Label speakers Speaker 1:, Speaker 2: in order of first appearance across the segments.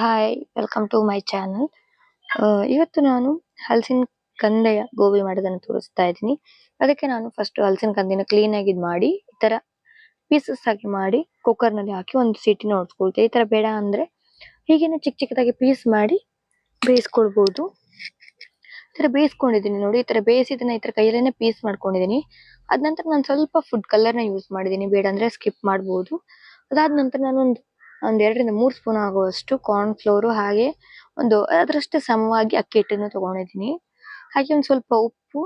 Speaker 1: Hi welcome to my channel. ಇವತ್ತು ನಾನು ಹಲಸಿನ ಕಂದೆಯ ಗೋಬಿ ಮಾಡೋದನ್ನು ತೋರಿಸ್ತಾ ಇದ್ದೀನಿ. ಅದಕ್ಕೆ ನಾನು ಫಸ್ಟ್ ಹಲಸಿನ ಕಂದಿನ ಕ್ಲೀನ್ ಆಗಿ ಮಾಡಿ ಈ ತರ ಪೀಸಸ್ ಆಗಿ ಮಾಡಿ ಕುಕ್ಕರ್ ನಲ್ಲಿ ಹಾಕಿ ಒಂದು ಸೀಟಿನ ಹೊಡ್ಸ್ಕೊಳ್ತೀನಿ. ಈ ತರ ಬೇಡ ಅಂದ್ರೆ ಹೀಗೇನೆ ಚಿಕ್ಕ ಚಿಕ್ಕದಾಗಿ ಪೀಸ್ ಮಾಡಿ ಬೇಯಿಸ್ಕೊಳ್ಬಹುದು. ಈ ತರ ಬೇಯಿಸ್ಕೊಂಡಿದ್ದೀನಿ ನೋಡಿ. ಈ ತರ ಬೇಯಿಸಿದನ್ನ ಈ ತರ ಕೈಯಲ್ಲೇನೆ ಪೀಸ್ ಮಾಡ್ಕೊಂಡಿದ್ದೀನಿ. ಅದ ನಂತರ ನಾನು ಸ್ವಲ್ಪ ಫುಡ್ ಕಲರ್ ನ ಯೂಸ್ ಮಾಡಿದ್ದೀನಿ. ಬೇಡ ಅಂದ್ರೆ ಸ್ಕಿಪ್ ಮಾಡಬಹುದು. ಅದಾದ ನಂತರ ನಾನು ಒಂದ್ 2 3 ಸ್ಪೂನ್ ಆಗುವಷ್ಟು ಕಾರ್ನ್ ಫ್ಲೋರ್ ಹಾಗೆ ಅದರಷ್ಟೇ ಸಮವಾಗಿ ಅಕ್ಕಿ ಹಿಟ್ಟನ್ನು ತಗೊಂಡಿದ್ದೀನಿ. ಹಾಗೆ ಒಂದ್ ಸ್ವಲ್ಪ ಉಪ್ಪು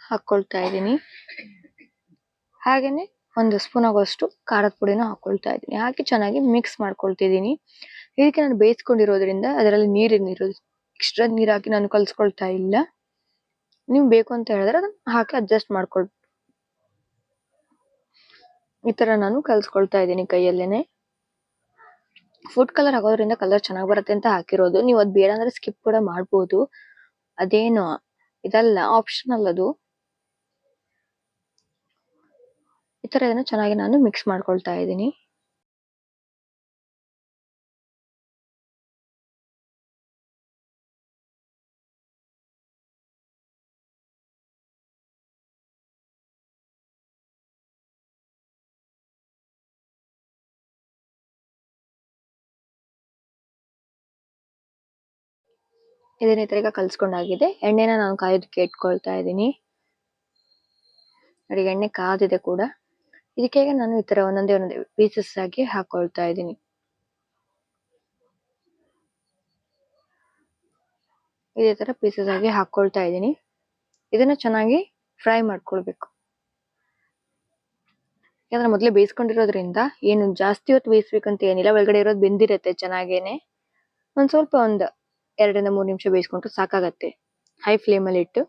Speaker 1: ಹಾಕೊಳ್ತಾ ಇದ್ದೀನಿ. ಹಾಗೇನೆ 1 ಸ್ಪೂನ್ ಆಗುವಷ್ಟು ಖಾರದ ಪುಡಿನ ಹಾಕೊಳ್ತಾ ಇದ್ದೀನಿ. ಹಾಕಿ ಚೆನ್ನಾಗಿ ಮಿಕ್ಸ್ ಮಾಡ್ಕೊಳ್ತಿದ್ದೀನಿ. ಇದಕ್ಕೆ ನಾನು ಬೇಯಿಸ್ಕೊಂಡಿರೋದ್ರಿಂದ ಅದರಲ್ಲಿ ನೀರಿರೋದು ಎಕ್ಸ್ಟ್ರಾ ನೀರ್ ಹಾಕಿ ನಾನು ಕಲ್ಸ್ಕೊಳ್ತಾ ಇಲ್ಲ. ನೀವು ಬೇಕು ಅಂತ ಹೇಳಿದ್ರೆ ಅದನ್ನ ಹಾಕಿ ಅಡ್ಜಸ್ಟ್ ಮಾಡ್ಕೊಳ್ಬೋದು. ಈ ತರ ನಾನು ಕಲ್ಸ್ಕೊಳ್ತಾ ಇದ್ದೀನಿ ಕೈಯಲ್ಲೇನೆ. ಫುಡ್ ಕಲರ್ ಹಾಕೋದ್ರಿಂದ ಕಲರ್ ಚೆನ್ನಾಗಿ ಬರುತ್ತೆ ಅಂತ ಹಾಕಿರೋದು. ನೀವು ಅದ್ ಬೇಡ ಅಂದ್ರೆ ಸ್ಕಿಪ್ ಕೂಡ ಮಾಡಬಹುದು. ಅದೇನು ಇದಲ್ಲ, ಆಪ್ಷನಲ್ ಅದು. ಈ ತರ ಇದನ್ನ ಚೆನ್ನಾಗಿ ನಾನು ಮಿಕ್ಸ್ ಮಾಡ್ಕೊಳ್ತಾ ಇದ್ದೀನಿ. ಇದನ್ನ ಈ ತರ ಈಗ ಕಲ್ಸ್ಕೊಂಡಾಗಿದೆ. ಎಣ್ಣೆನ ನಾನು ಕಾಯೋದಕ್ಕೆ ಇಟ್ಕೊಳ್ತಾ ಇದ್ದೀನಿ. ನೋಡಿ ಎಣ್ಣೆ ಕಾದಿದೆ ಕೂಡ. ಇದಕ್ಕೆ ನಾನು ಈ ತರ ಒಂದೊಂದೇ ಪೀಸಸ್ ಆಗಿ ಹಾಕೊಳ್ತಾ ಇದ್ದೀನಿ. ಇದೇ ತರ ಪೀಸಸ್ ಆಗಿ ಹಾಕೊಳ್ತಾ ಇದ್ದೀನಿ. ಇದನ್ನ ಚೆನ್ನಾಗಿ ಫ್ರೈ ಮಾಡ್ಕೊಳ್ಬೇಕು. ಯಾಕಂದ್ರೆ ಮೊದಲೇ ಬೇಯಿಸ್ಕೊಂಡಿರೋದ್ರಿಂದ ಏನು ಜಾಸ್ತಿ ಹೊತ್ತು ಬೇಯಿಸ್ಬೇಕಂತ ಏನಿಲ್ಲ. ಒಳಗಡೆ ಇರೋದು ಬೆಂದಿರತ್ತೆ ಚೆನ್ನಾಗೇನೆ. ಒಂದ್ ಸ್ವಲ್ಪ 2 3 ನಿಮಿಷ ಬೇಯಿಸ್ಕೊಂಡ್ರೆ ಸಾಕಾಗತ್ತೆ ಹೈ ಫ್ಲೇಮ್ ಅಲ್ಲಿ ಇಟ್ಟು.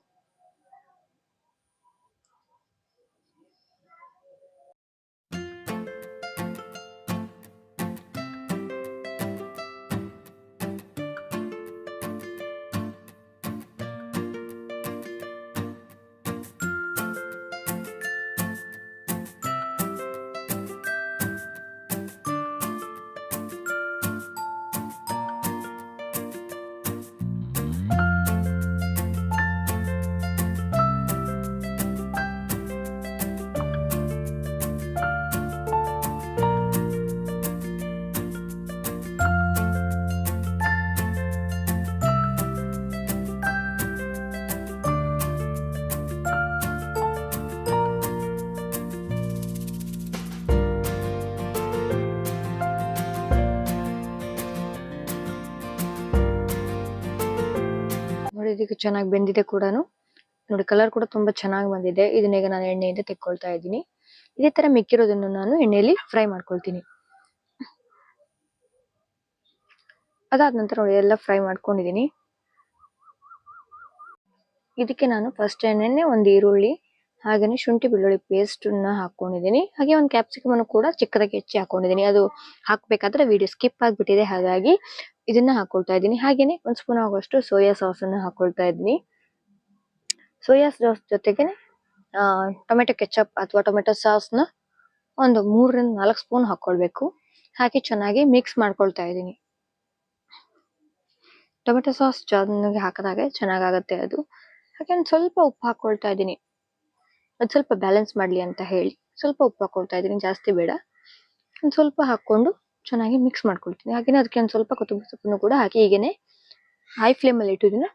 Speaker 1: ನೋಡಿ ಇದಕ್ಕೆ ಚೆನ್ನಾಗಿ ಬೆಂದಿದೆ ಕೂಡ. ನೋಡಿ ಕಲರ್ ಕೂಡ ತುಂಬಾ ಚೆನ್ನಾಗಿ ಬಂದಿದೆ. ಇದನ್ನ ಈಗ ನಾನು ಎಣ್ಣೆಯಿಂದ ತೆಕ್ಕೊಳ್ತಾ ಇದ್ದೀನಿ. ಇದೇ ತರ ಮಿಕ್ಕಿರೋದನ್ನು ನಾನು ಎಣ್ಣೆಯಲ್ಲಿ ಫ್ರೈ ಮಾಡ್ಕೊಳ್ತೀನಿ. ಅದಾದ ನಂತರ ನೋಡಿ ಎಲ್ಲ ಫ್ರೈ ಮಾಡ್ಕೊಂಡಿದ್ದೀನಿ. ಇದಕ್ಕೆ ನಾನು ಫಸ್ಟ್ ಎಣ್ಣೆನೆ ಒಂದು ಈರುಳ್ಳಿ ಹಾಗೇನೆ ಶುಂಠಿ ಬೆಳ್ಳುಳ್ಳಿ ಪೇಸ್ಟ್ ನ ಹಾಕೊಂಡಿದ್ದೀನಿ. ಹಾಗೆ ಒಂದು ಕ್ಯಾಪ್ಸಿಕಮ್ ಅನ್ನು ಕೂಡ ಚಿಕ್ಕದಾಗಿ ಹೆಚ್ಚಿ ಹಾಕೊಂಡಿದ್ದೀನಿ. ಅದು ಹಾಕ್ಬೇಕಾದ್ರೆ ವಿಡಿಯೋ ಸ್ಕಿಪ್ ಆಗ್ಬಿಟ್ಟಿದೆ, ಹಾಗಾಗಿ ಇದನ್ನ ಹಾಕೊಳ್ತಾ ಇದ್ದೀನಿ. ಹಾಗೇನೆ 1 ಸ್ಪೂನ್ ಆಗುವಷ್ಟು ಸೋಯಾ ಸಾಸ್ ಅನ್ನು ಹಾಕೊಳ್ತಾ ಇದ್ದೀನಿ. ಸೋಯಾ ಸಾಸ್ ಜೊತೆಗೆ ಟೊಮೆಟೊ ಕೆಚಪ್ ಅಥವಾ ಟೊಮೆಟೊ ಸಾಸ್ ನ ಒಂದು 3 ರಿಂದ 4 ಸ್ಪೂನ್ ಹಾಕೊಳ್ಬೇಕು. ಹಾಕಿ ಚೆನ್ನಾಗಿ ಮಿಕ್ಸ್ ಮಾಡ್ಕೊಳ್ತಾ ಇದ್ದೀನಿ. ಟೊಮೆಟೊ ಸಾಸ್ ಚೆನ್ನಾಗಿ ಹಾಕಿದಾಗ ಚೆನ್ನಾಗಾಗತ್ತೆ ಅದು. ಹಾಗೆ ಒಂದು ಸ್ವಲ್ಪ ಉಪ್ಪು ಹಾಕೊಳ್ತಾ ಇದ್ದೀನಿ. ಅದು ಸ್ವಲ್ಪ ಬ್ಯಾಲೆನ್ಸ್ ಮಾಡ್ಲಿ ಅಂತ ಹೇಳಿ ಸ್ವಲ್ಪ ಉಪ್ಪು ಹಾಕೊಳ್ತಾ ಇದ್ದೀನಿ, ಜಾಸ್ತಿ ಬೇಡ. ಒಂದು ಸ್ವಲ್ಪ ಹಾಕೊಂಡು ಚೆನ್ನಾಗಿ ಮಿಕ್ಸ್ ಮಾಡ್ಕೊಳ್ತೀನಿ. ಹಾಗೇನೆ ಅದಕ್ಕೆ ಒಂದು ಸ್ವಲ್ಪ ಕೊತ್ತಂಬರಿ ಸೊಪ್ಪನ್ನು ಕೂಡ ಹಾಕಿ ಹೀಗೇನೆ ಹೈ ಫ್ಲೇಮ್ ಅಲ್ಲಿ ಇಟ್ಟು ಇದನ್ನ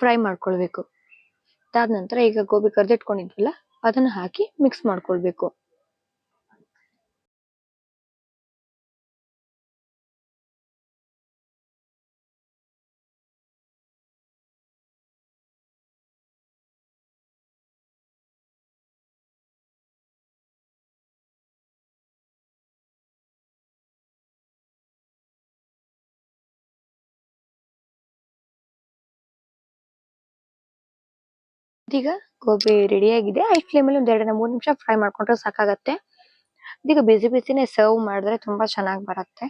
Speaker 1: ಫ್ರೈ ಮಾಡ್ಕೊಳ್ಬೇಕು. ಅದಾದ ನಂತರ ಈಗ ಗೋಬಿ ಕರ್ದಿಟ್ಕೊಂಡಿದ್ವಲ್ಲ ಅದನ್ನ ಹಾಕಿ ಮಿಕ್ಸ್ ಮಾಡ್ಕೊಳ್ಬೇಕು. ಈಗ ಗೋಬಿ ರೆಡಿ ಆಗಿದೆ. ಹೈ ಫ್ಲೇಮ್ ಅಲ್ಲಿ 1 2 3 ನಿಮಿಷ ಫ್ರೈ ಮಾಡ್ಕೊಂಡ್ರೆ ಸಾಕಾಗತ್ತೆ. ಇದೀಗ ಬಿಸಿ ಬಿಸಿನೇ ಸರ್ವ್ ಮಾಡಿದ್ರೆ ತುಂಬಾ ಚೆನ್ನಾಗಿ ಬರುತ್ತೆ.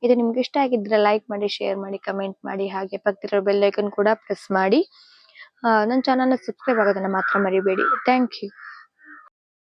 Speaker 1: ಇದು ನಿಮ್ಗೆ ಇಷ್ಟ ಆಗಿದ್ರೆ ಲೈಕ್ ಮಾಡಿ, ಶೇರ್ ಮಾಡಿ, ಕಮೆಂಟ್ ಮಾಡಿ, ಹಾಗೆ ಪಕ್ಕದಲ್ಲಿರೋ ಬೆಲ್ ಐಕಾನ್ ಕೂಡ ಪ್ರೆಸ್ ಮಾಡಿ. ನನ್ನ ಚಾನಲ್ ನ ಸಬ್ಸ್ಕ್ರೈಬ್ ಆಗೋದನ್ನ ಮಾತ್ರ ಮರಿಬೇಡಿ. Thank you.